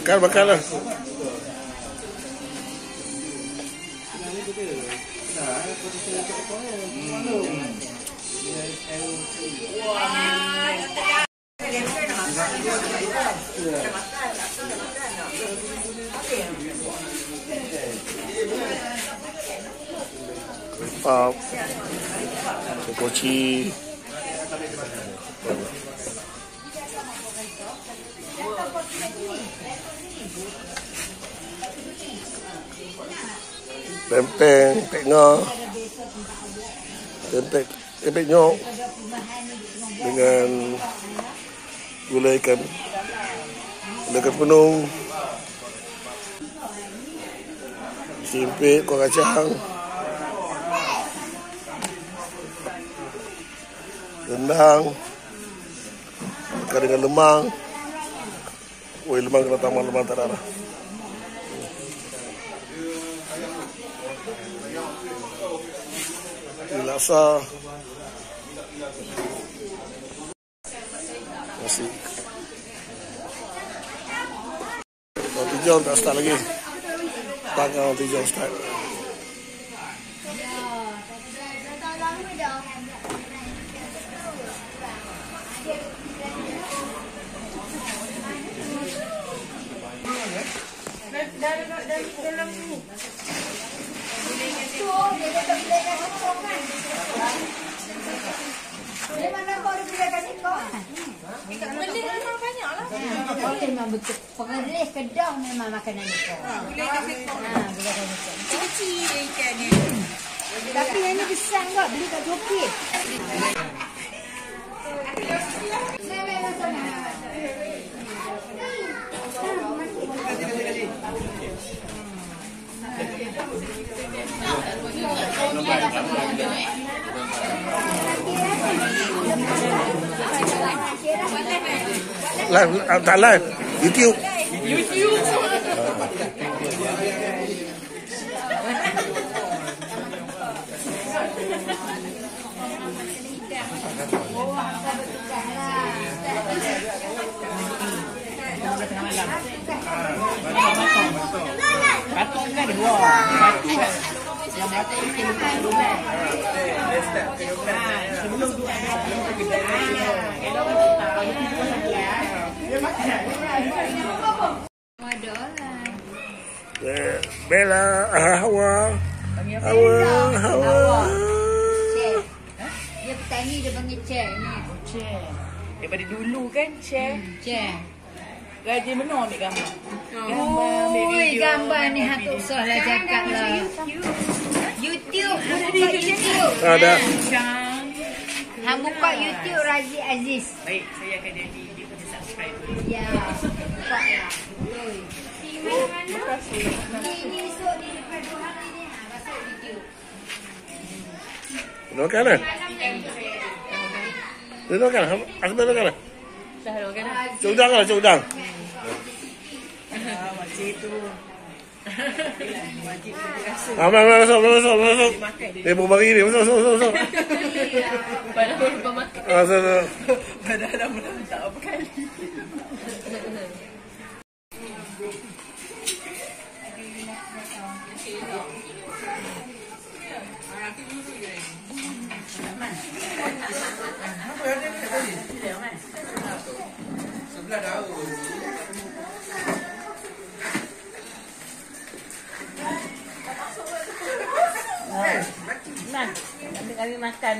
Makan lah. Pop, koci. Tempeng, tengah, tempeng nyok dengan gula ikan penung, simpit, kuah kacang, rendang, makan dengan lemang. Woi, lemang kena tambah lemang tak ada lah. Laksa, nasi. Roti john tak start lagi. Tangan roti john start. Dalam ni. Dia mana kau ada bila kasih kau? Beli memang banyak lah. Boleh memang betul. Pengeris kedong memang makanan itu. Boleh kasih kau. Boleh kasih kau. Kecil dia ikan ni. Tapi yang ni besar enggak? Beli kat Joki. Live, tak live. YouTube. Batu kan ada dua. Batu kan. Yang batu itu sebelum tu Bella, Hawa. Dia petani dia panggil Chair ni. Chair. Daripada dulu kan Chair. Chair. Rajin benar ambil gambar. Gambar ni hak tak usah lah cakap lah. YouTube. Ada. Hang buka YouTube Razi Aziz. Baik, saya akan jadi dia kena subscribe dulu. Ya. Buka lah. Terima kasih. Ini esok di depan Tuhan ini masuk YouTube. Makan lah. Makan. Aku dah makan lah. Cudang lah, cudang. Makcik tu. Makcik tu rasa. Masuk. Dia pun bagi ni. Masuk. Padahal lupa makan. Padahal dah melantak apa kali. Apa yang ada tadi? Sebelah daun. Ambil kami makan.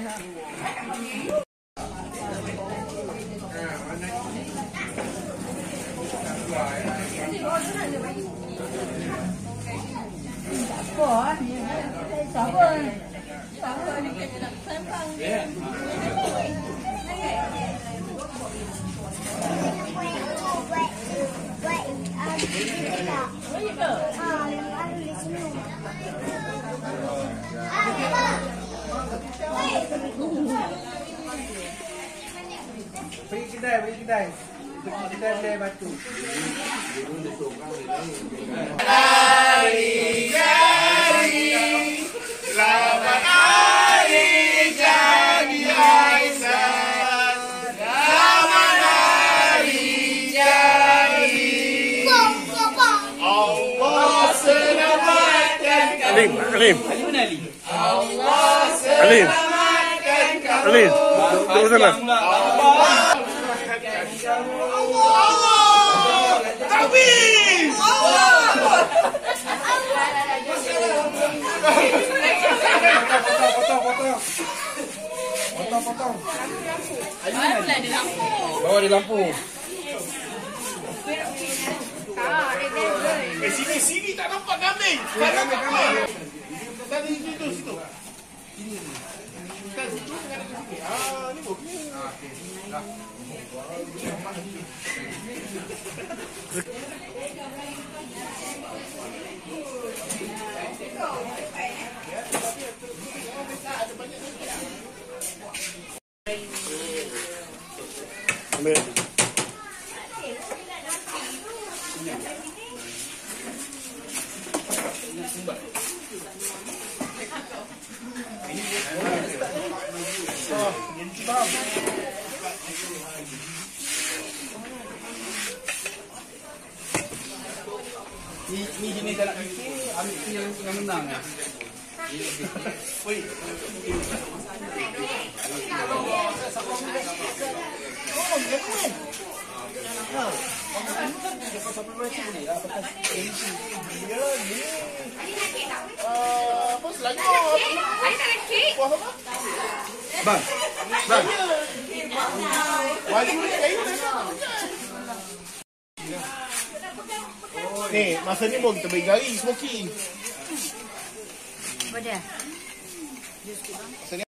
Pergi kedai. Kedai batu. Selamat hari jadi Aisyah. Selamat hari jadi. Alim. Ali mana Ali? Alim. Alim. Tunggu sana. Potong. Bawa di lampu. Sini tak nampak kambing. Kambing. Tadi situ. Ini. Kan situ dengan sini. Ni okey. Ambil. Ni jenis anak kecil, ambil yang menang. Apa Selangor? Puas apa? Bang. Wajib ni kain. Ni, masa ni pun kita bagi gari, smoky. Apa dia? Masa ni